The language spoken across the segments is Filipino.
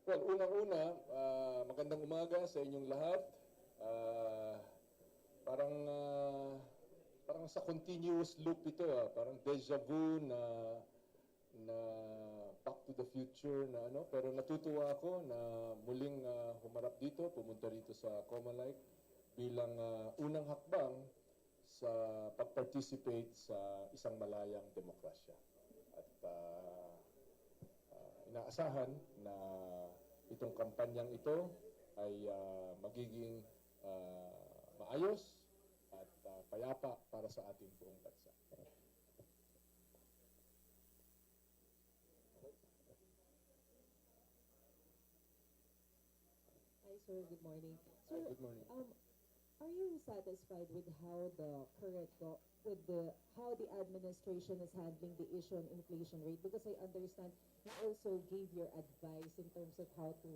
Well, unang-una, magandang umaga sa inyong lahat. Ah, parang parang sa continuous loop ito, parang deja vu na Back to the Future na ano, pero natutuwa ako na muling humarap dito, pumunta rito sa Comelec bilang unang hakbang sa pag-participate sa isang malayang demokrasya. At inaasahan na itong kampanyang ito ay magiging maayos at payapa para sa ating buong bansa. Hi, sir. Good morning. Hi, Sir, good morning. are you satisfied with how how the administration is handling the issue on inflation rate? Because I understand you also gave your advice in terms of how to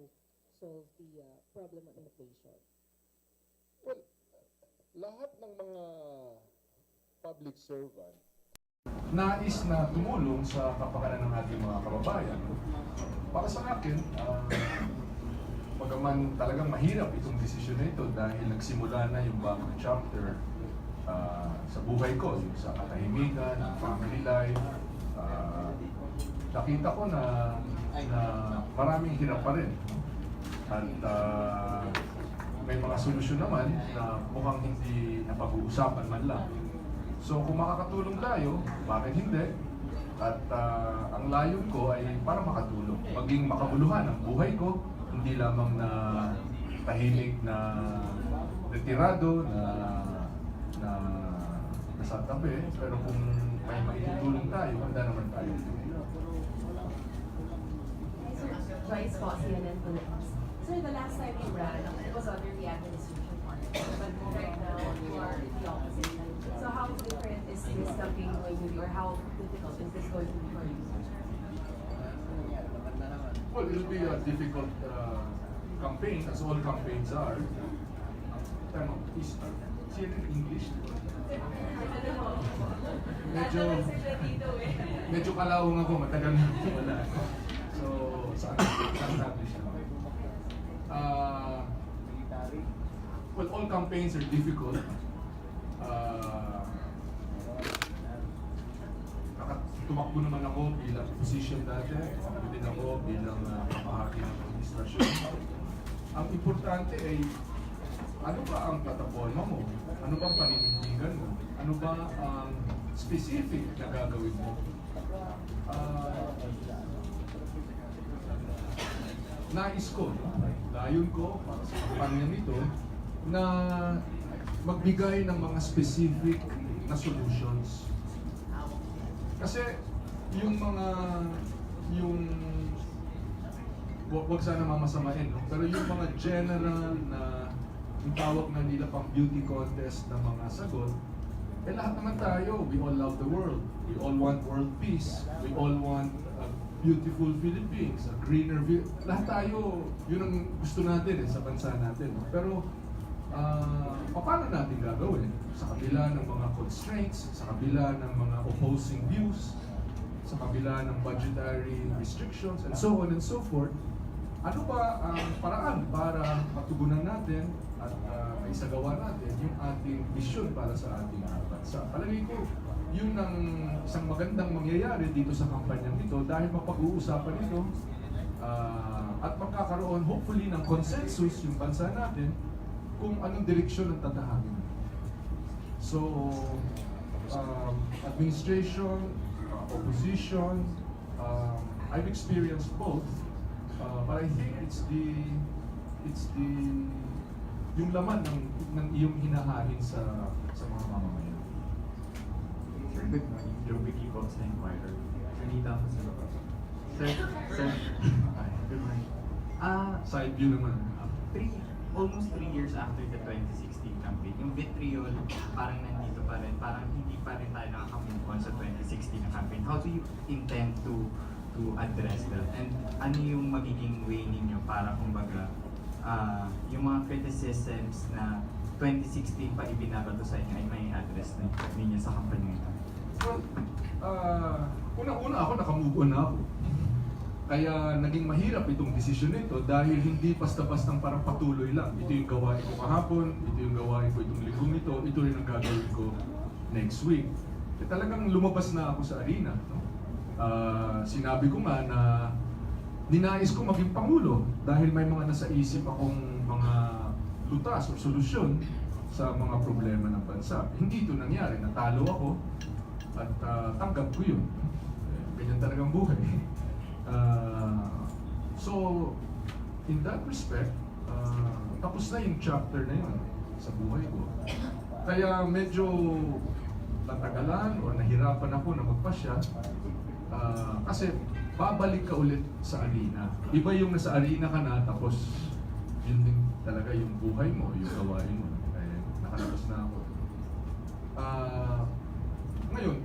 solve the problem of inflation. Well, lahat ng mga public servant nais na tumulong sa kapakanan ng ating mga kababayan. Para sa akin, bagaman talagang mahirap itong desisyon na ito dahil nagsimula na yung bagong chapter sa buhay ko, yung sa katahimikan, family life. Nakita ko na maraming hirap pa rin. At may mga solusyon naman na mukhang hindi napag-uusapan man lang. So kung makakatulong tayo, bakit hindi? At ang layon ko ay para makatulong, maging makabuluhan ang buhay ko, hindi lamang na tahimik na retirado na nasa tabi, pero kung may maitutulong tayo, handa naman tayo. Hes COC and then Philippines. Sir, the last time you ran, it was under the administration part. But right now, you are in the opposite. So how different is this campaign going to be, or how difficult is this going to be for you? Well, it'll be a difficult campaign, as all campaigns are. Is English? Medyo kalawang ako, matagal na ako wala. So, sa English naman. Well, all campaigns are difficult. Tumakbo naman ako bilang position dati, tumakbo din ako bilang pamahagi ng administrasyon. Ang importante ay ano ba ang plataforma mo? Ano ba ang paninindigan mo? Ano ba ang specific na gagawin mo? Nais ko, layon ko para sa kampanya nito na magbigay ng mga specific na solutions. Kasi wag sana mamasamain, no? Pero yung mga general na yung tawag na nila pang beauty contest na mga sagot, lahat naman tayo, we all love the world. We all want world peace. We all want a beautiful Philippines, a greener view. Lahat tayo, yun ang gusto natin sa bansa natin. No? Pero, paano natin gagawin? Sa kabila ng mga constraints, sa kabila ng mga opposing views, sa kabila ng budgetary restrictions, and so on and so forth, ano ba ang paraan para matugunan natin at maisagawa natin yung ating vision para sa ating bansa? Palagay ko, yun ang isang magandang mangyayari dito sa kampanyang ito dahil mapag-uusapan ito at magkakaroon hopefully ng consensus yung bansa natin kung anong direksyon ang tatahagin. So, administration, opposition, I've experienced both. But I think it's yung laman ng iyong hinahain sa mga mamamayan. Sir, good morning. Joe Vicky Box na Inquirer. Sanita ko sa good morning. Side view naman. Almost 3 years after the 2016 campaign, yung vitriol parang nandito pa rin, parang hindi pa rin tayo nakakamove on sa 2016 na campaign. How do you intend to address that? And ano yung magiging way ninyo para kumbaga yung mga criticisms na 2016 pa ibinabato sa inyo ay may address na ninyo sa kampanya ito? Well, Una-una ako, nakamove on na ako. Kaya naging mahirap itong desisyon nito dahil hindi basta-bastang parang patuloy lang. Ito yung gawain ko kahapon, ito yung gawain ko itong linggong ito rin ang gagawin ko next week. Talagang lumabas na ako sa arena. No? Sinabi ko nga na ninais ko maging Pangulo dahil may mga nasa isip akong mga lutas o solusyon sa mga problema ng bansa. Hindi ito nangyari. Natalo ako at tanggap ko yun. Ganyan talagang buhay. So, in that respect, tapos na yung chapter na yun sa buhay ko. Kaya medyo natagalan o nahirapan ako na magpasya kasi babalik ka ulit sa arena. Iba yung nasa arena ka na tapos yun din talaga yung buhay mo, yung gawain mo. Nakalabas na ako. Ngayon,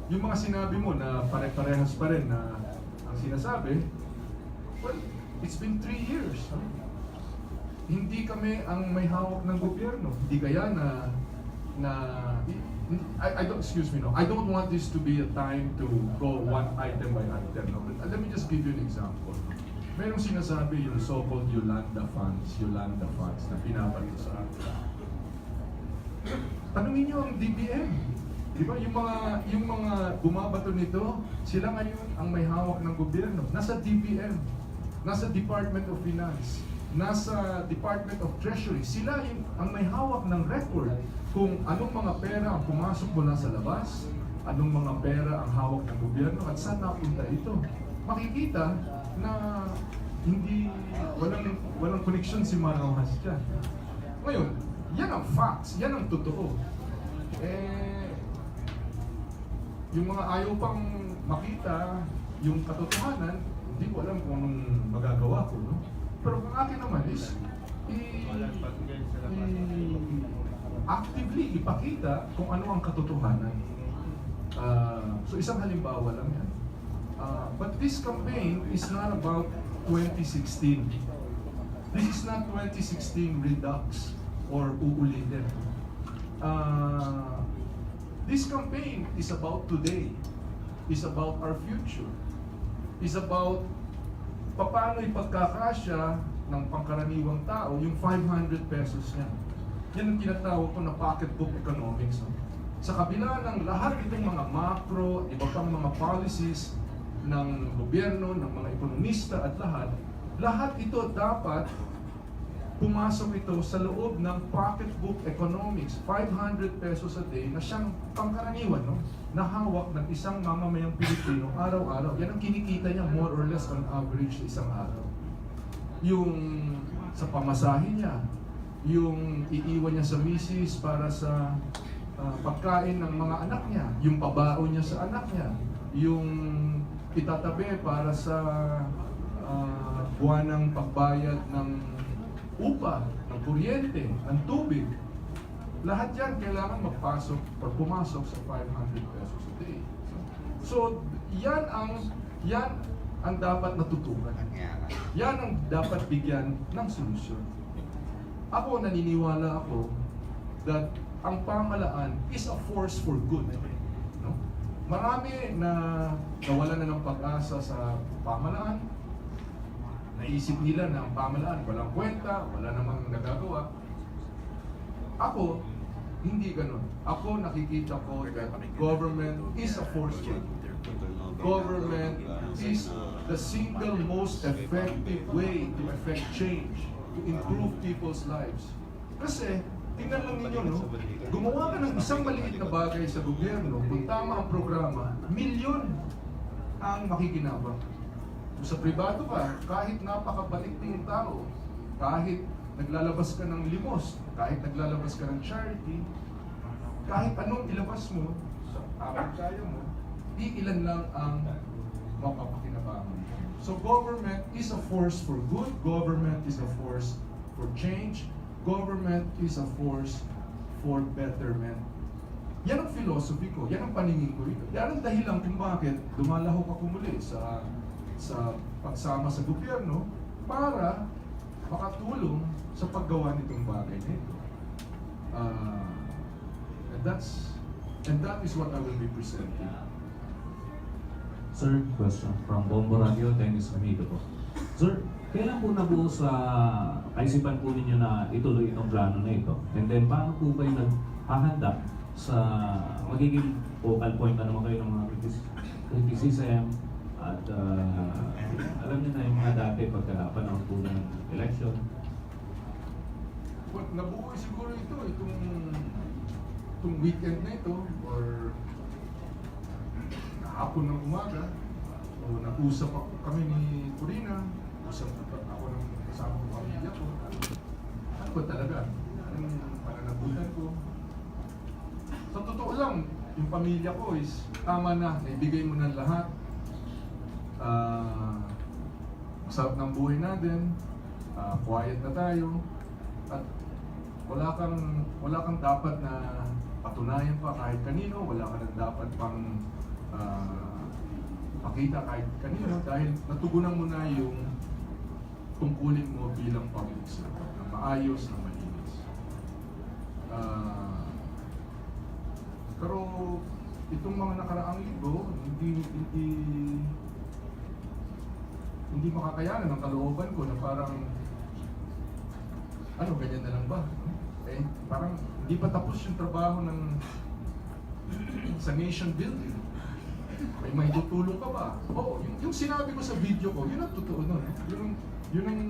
yung mga sinabi mo na pare-parehas pa rin na ang sinasabi, well, it's been 3 years. Huh? Hindi kami ang may hawak ng gobyerno. Hindi kaya I don't, excuse me, no. I don't want this to be a time to go one item by item. No? But let me just give you an example. Merong sinasabi yung so-called Yolanda funds na pinapalit sa atin. Tanungin niyo ang DBM. Di ba? Yung mga bumabato nito, sila ngayon ang may hawak ng gobyerno. Nasa DBM, nasa Department of Finance, nasa Department of Treasury. Sila yung ang may hawak ng record kung anong mga pera ang pumasok mula sa labas, anong mga pera ang hawak ng gobyerno at saan napunta ito. Makikita na walang connection si Roxas dyan. Ngayon, yan ang facts, yan ang totoo. Yung mga ayaw pang makita yung katotohanan, hindi ko alam kung anong magagawa ko, no? Pero ang akin naman is actively ipakita kung ano ang katotohanan. So isang halimbawa lang yan. But this campaign is not about 2016. This is not 2016 redux or uulitin. This campaign is about today, is about our future, is about paano ipagkakasya ng pangkaraniwang tao yung 500 pesos niya. Yan ang tinatawag ko na pocketbook economics. No? Sa kabila ng lahat itong mga macro, iba pang mga policies ng gobyerno, ng mga ekonomista at lahat ito dapat pumasok ito sa loob ng pocketbook economics, 500 pesos a day na siyang pangkaraniwan, no? Na hawak ng isang mamamayang Pilipino araw-araw. Yan ang kinikita niya more or less on average isang araw. Yung sa pamasahe niya, yung iiwan niya sa misis para sa pagkain ng mga anak niya, yung pabaon niya sa anak niya, yung itatabi para sa buwanang pagbayad ng upa, ng kuryente, ng tubig. Lahat yan kailangan magpasok or pumasok sa 500 pesos a day. So, yan ang dapat natutunan. Yan ang dapat bigyan ng solusyon. Ako, naniniwala ako that ang pamahalaan is a force for good. No? Marami na nawalan na ng pag-asa sa pamahalaan. Naisip nila na ang pamahalaan walang kwenta, wala namang nagagawa. Ako, hindi ganun. Ako nakikita ko that government is a force for good. Government is the single most effective way to effect change, to improve people's lives. Kasi, tingnan lang ninyo, no? Gumawa ka ng isang maliit na bagay sa gobyerno, kung tama ang programa, milyon ang makikinabang. Kung sa pribado ka, kahit napakabalik ng tao, kahit naglalabas ka ng limos, kahit naglalabas ka ng charity, kahit anong ilabas mo sa aking kaya mo, iilan lang ang mapapakinabangan. So government is a force for good, government is a force for change, government is a force for betterment. Yan ang philosophy ko, yan ang paningin ko ito. Yan ang dahilan kung bakit dumalahok ako muli sa pagsama sa gobyerno para makatulong sa paggawa nitong bagay na ito. And that is what I will be presenting. Sir, question from Bombo Radio, Dennis Amigo po. Sir, kailan po nabuo sa kaisipan po ninyo na ituloy itong plano na ito? And then, paano po kayo naghahanda sa magiging focal point na naman kayo ng mga criticism at alam niyo na yung mga dati pagka panahon po ng election? Well, nabuo siguro itong weekend na ito or hapon ng umaga o nag-usap kami ni Corina, usap ako ng kasama ng pamilya ko. Ano ba talaga? Anong pananagutan ko? Sa totoo lang, yung pamilya ko is tama na, naibigay mo ng lahat. Masarap ng buhay natin, quiet na tayo, at wala kang dapat na patunayan pa kahit kanino, wala ka nang dapat pang pakita kahit kanino dahil natugunan mo na yung tungkulin mo bilang public servant na maayos, na malinis. Pero itong mga nakaraang linggo, hindi makakayanan ng kalooban ko na parang ano, ganyan na lang ba? Eh, parang hindi pa tapos yung trabaho sa nation building. May tutulong ka ba? Oo, yung sinabi ko sa video ko, yun ang totoo nun. Yun ang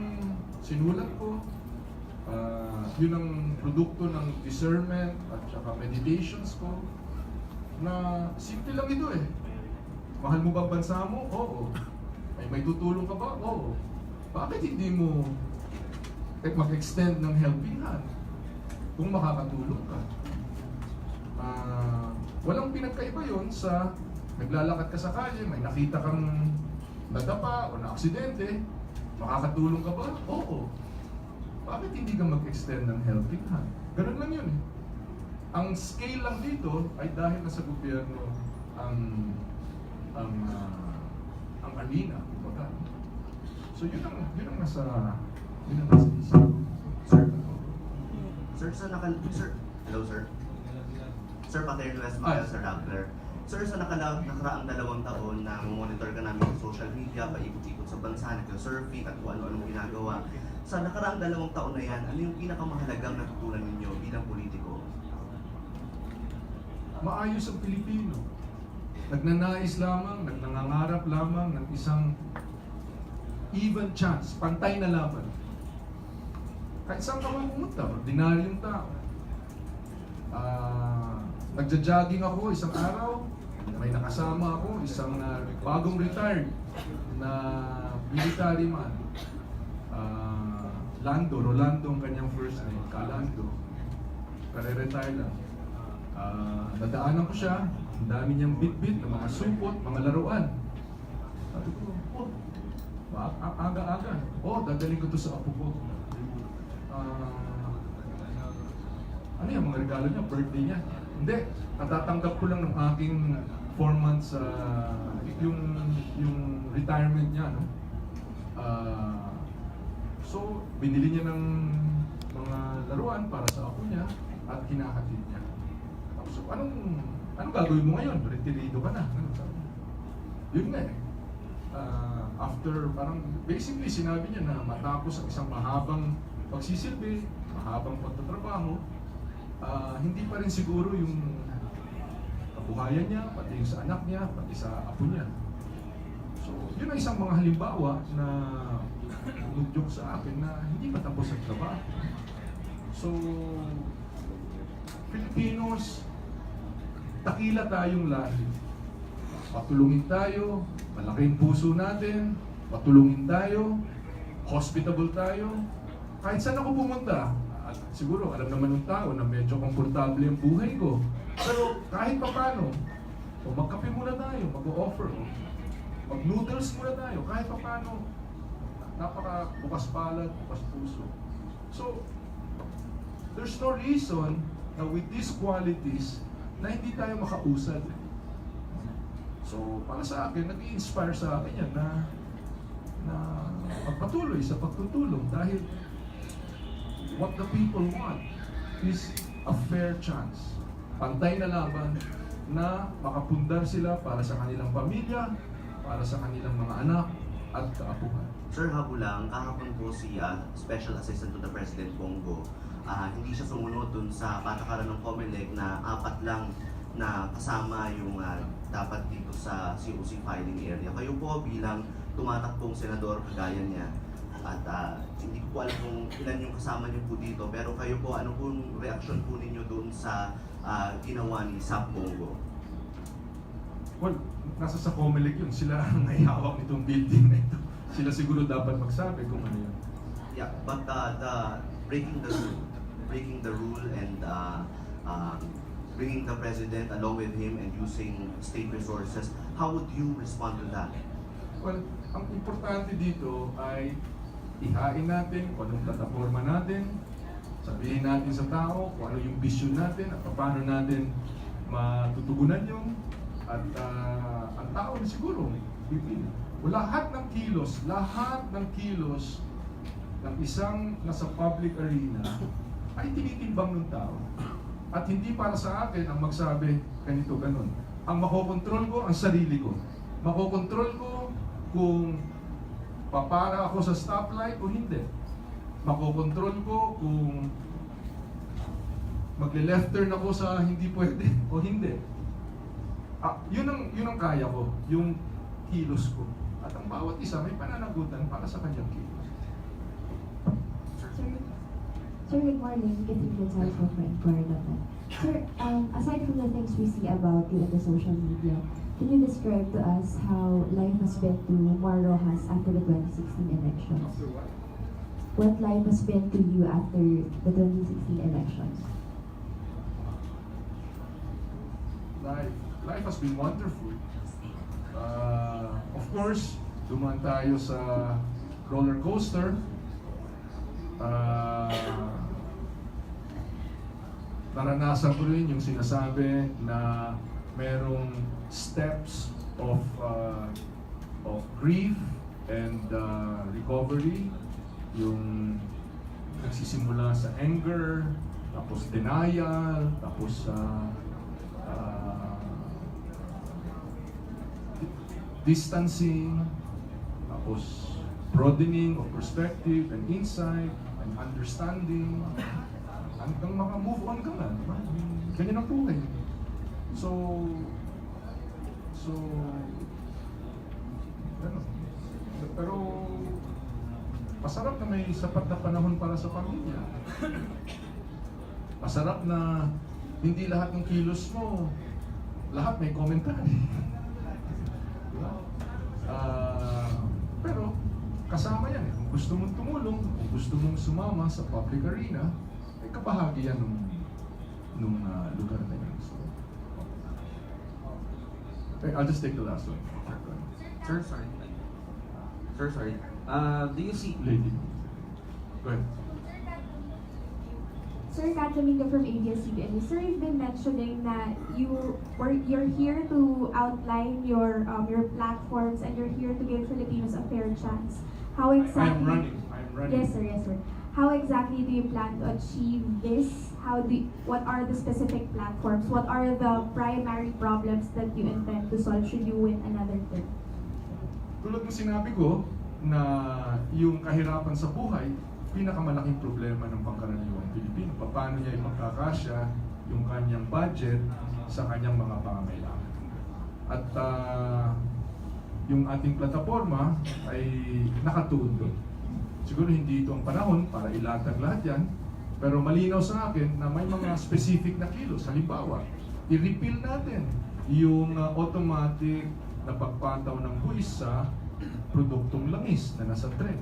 sinulat ko. Yun ang produkto ng discernment at saka meditations ko. Na simple lang ito eh. Mahal mo ba ang bansa mo? Oo. May tutulong ka ba? Oo. Bakit hindi mo mag-extend ng helping hand kung makakatulong ka? Walang pinagkaiba yun sa naglalakad ka sa kalye, may nakita kang nadapa o na-aksidente, makakatulong ka ba? Oo. Bakit hindi ka mag-extend ng helping hand? Ganun lang yun eh. Ang scale lang dito ay dahil nasa gobyerno ang arena, kumbaga. So yun ang nasa isip. Hello sir. Sir, Pater Luis Miguel, Sir Rappler. Sir, sa nakaraang 2 taon na monitor ka namin sa social media, paikot-ikot sa bansa, nag-surfing at kung ano-anong ginagawa. Sa nakaraang 2 taon na yan, ano yung pinakamahalagang natutunan ninyo bilang politiko? Maayos ang Pilipino. Nagnanais lamang, nagnangarap lamang ng isang even chance, pantay na laban. Kahit saan ka man pumunta, ordinaryong tao. Nagja-jogging ako isang araw, may nakasama ako, isang bagong retired na military man. Rolando ang kanyang first name, Calando. Kare-retire lang. Nadaanan ko siya, ang dami niyang bit-bit, ng mga supot, mga laruan. Sabi ko, aga-aga. Dadaling ko to sa apo ko. Ano yung mga regalo niya? Birthday niya? Hindi. Natatanggap ko lang ng aking 4 months yung retirement niya. No? So, binili niya ng mga laruan para sa apo niya at kinahatid niya. So, anong gagawin mo ngayon? Retirido ka na. Yun nga eh. After, parang basically sinabi niya na matapos ang isang mahabang pagsisilbi, mahabang pagtatrabaho, hindi pa rin siguro yung kabuhayan niya, pati yung sa anak niya, pati sa apo niya. So, yun ang isang mga halimbawa na nudyok sa akin na hindi pa tapos ang trabaho. So, Filipinos, takila tayong lahi. Patulungin tayo, malaking puso natin, patulungin tayo, hospitable tayo. Kahit saan ako pumunta, siguro alam naman ng tao na medyo komportable ang buhay ko. Pero kahit pa paano, magkape muna tayo, mag-offer, mag-noodles muna tayo, kahit pa paano, napaka bukas palad, bukas puso. So, there's no reason na with these qualities na hindi tayo makausad. So, para sa akin, nag-i-inspire sa akin yan na magpatuloy sa pagtutulong dahil what the people want is a fair chance. Pantay na laban na makapundar sila para sa kanilang pamilya, para sa kanilang mga anak at kaapuhan. Sir, habo lang, kahapon po si Special Assistant to the President Bongo, hindi siya sumunod dun sa patakaran ng COMELEC na 4 lang na kasama yung dapat dito sa COC filing area. Kayo po bilang tumatakbong senador kagaya niya, at hindi ko po alam kung ilan yung kasama niyo po dito, pero kayo po, ano pong reaksyon po ninyo doon sa ginawa ni Sap Bongo? Well, nasa sa COMELEC yun. Sila ang naihawak nitong building na ito. Sila siguro dapat magsabi kung ano yun. Yeah, but the breaking the rule and bringing the president along with him and using state resources, how would you respond to that? Well, ang importante dito ay ihain natin kung anong plataforma natin, sabihin natin sa tao kung ano yung vision natin at paano natin matutugunan yung at ang tao na siguro pipili. Lahat ng kilos ng isang nasa public arena ay tinitimbang ng tao. At hindi para sa akin ang magsabi ganito ganon. Ang makokontrol ko ang sarili ko. Makokontrol ko kung papara ako sa stoplight o hindi. Makokontrol ko kung magle-left turn ako sa hindi pwede o hindi. Yun ang kaya ko, yung kilos ko. At ang bawat isa may pananagutan para sa kanyang kilos. Sir, good morning. Good Gonzalez from Inquirer naman. Sir, aside from the things we see about you in the social media, can you describe to us how life has been to Mar Roxas after the 2016 elections? After what? What life has been to you after the 2016 elections? Life has been wonderful. Of course, dumaan tayo sa roller coaster. Naranasan ko rin yung sinasabi na merong steps of grief and recovery. Yung nagsisimula sa anger, tapos denial, tapos distancing, tapos broadening of perspective and insight and understanding, hanggang maka-move on ka na, diba? Ganyan ang buhay. So, ano, pero masarap na may sapat na panahon para sa pamilya. Masarap na hindi lahat ng kilos mo, lahat may commentary. Diba? Pero kasama yan eh. Kung gusto mong tumulong, kung gusto mong sumama sa public arena, ay kabahagi yan nung lugar na yan. So, okay, I'll just take the last one. Sir, sorry. Do you see... Lady. Go ahead. Sir, Catherine from ABS-CBN. Sir, you've been mentioning that you're here to outline your platforms and you're here to give Filipinos a fair chance. How exactly? I'm running. Yes, sir. How exactly do you plan to achieve this? What are the specific platforms? What are the primary problems that you intend to solve should you win another term? Tulad ng sinabi ko na yung kahirapan sa buhay, pinakamalaking problema ng pangkaraniwang Pilipino. Paano niya ipagkakasya yung kanyang budget sa kanyang mga pangangailangan. At yung ating plataforma ay nakatuon doon. Siguro hindi ito ang panahon para ilatag lahat yan, pero malinaw sa akin na may mga specific na kilos. Halimbawa, i-repeal natin yung automatic na pagpataw ng buwis sa produktong langis na nasa tren.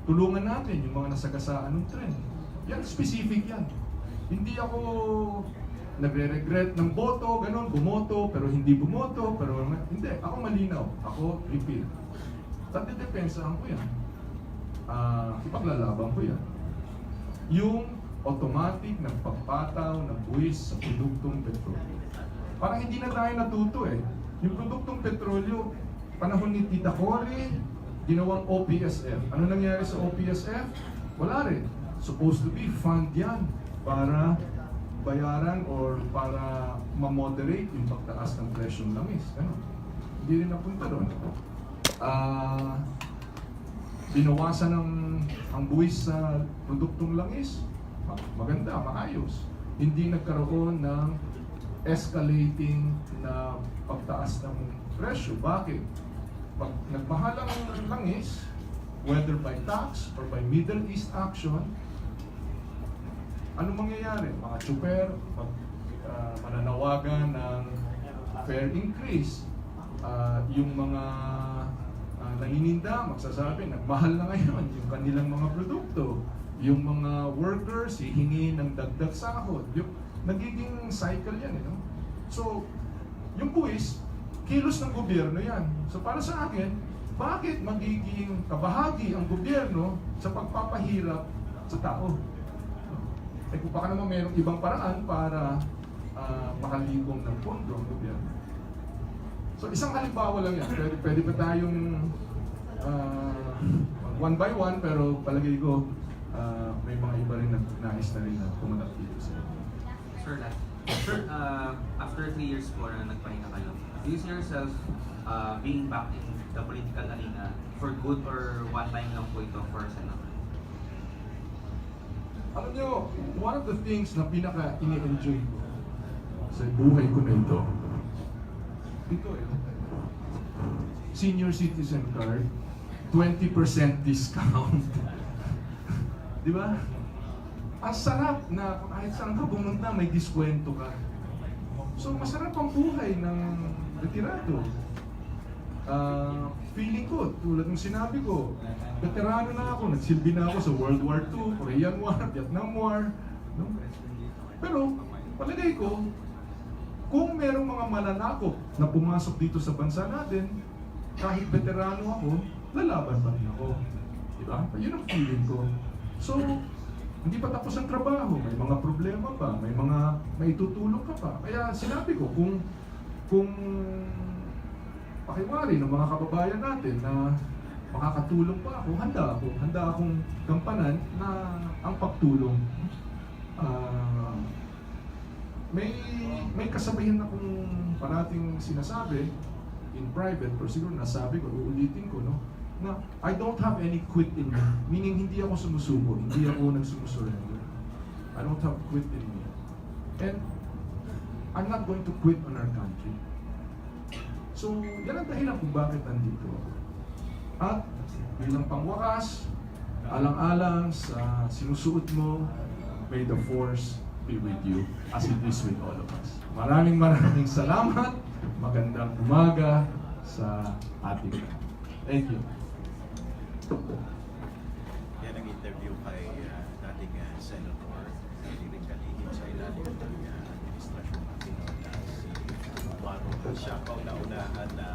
Tulungan natin yung mga nasagasaan ng tren. Yan, specific yan. Hindi ako nagre-regret ng boto, ganun, bumoto, pero hindi bumoto, pero hindi. Ako malinaw. Ako repeal. Depensahan ko yan. Ipaglalaban ko yan. Yung automatic na pagpataw ng buwis sa produktong petrolyo. Parang hindi na tayo natuto eh. Yung produktong petrolyo, panahon ni Tita Cory, ginawang OPSF. Ano nangyari sa OPSF? Wala rin. supposed to be fund yan para bayaran or para ma-moderate yung pagtaas ng presyo ng langis. Ano? Hindi rin napunta doon. Binawasan ang buwis sa produktong langis. Maganda, maayos. Hindi nagkaroon ng escalating na pagtaas ng presyo. Bakit? Pag nagmahal ang langis, whether by tax or by Middle East action, ano mangyayari? Mga tsuper, mananawagan ng fair increase. Yung mga nangininda, magsasabi, nagmahal na ngayon yung kanilang mga produkto. Yung mga workers, hihingi ng dagdag sahod. Nagiging cycle yan, no? So, yung buwis, kilos ng gobyerno yan. So para sa akin, bakit magiging kabahagi ang gobyerno sa pagpapahirap sa tao? Eh kung baka naman mayroong ibang paraan para makalibong ng pondo ang gobyerno. So isang halimbawa lang yan. Pwede pa tayong one by one, pero palagay ko may mga iba rin na nais na rin na pumunta dito sa inyo. Sir, after 3 years po na nagpahinga kayo, do you see yourself being back in the political arena for good or one time lang po ito for Senator? Alam nyo, one of the things na pinaka ini-enjoy ko sa buhay ko na ito, senior citizen card, 20% discount. Di ba? Ang sarap na kahit saan ka pumunta, may diskwento ka. So masarap ang buhay ng retirado. Feeling ko, tulad ng sinabi ko, veterano na ako, nagsilbi na ako sa World War II, Korean War, Vietnam War. No? Pero, palagay ko, kung merong mga mananakop na pumasok dito sa bansa natin, kahit veterano ako, lalaban pa rin ako. Diba? Yun ang feeling ko. So, hindi pa tapos ang trabaho, may mga problema pa, may mga maitutulong ka pa. Kaya sinabi ko, kung pakiwari ng mga kababayan natin na makakatulong pa ako, handa akong gampanan na ang pagtulong. May kasabihan akong parating sinasabi in private, pero siguro nasabi ko, uulitin ko, no? Na I don't have any quit in me. Meaning, hindi ako sumusuko, hindi ako nagsusurrender. I don't have quit in me. And I'm not going to quit on our country. So, yan ang dahilan kung bakit nandito ako. At bilang pangwakas, alang-alang sa sinusuot mo, may the force be with you as it is with all of us. Maraming salamat. Magandang umaga sa ating. Thank you. Yan ang interview kay dating Senator Dilin Kalihim sa ilalim ng administrasyon ng Pinoy na si Maro. Siya kauna-unahan na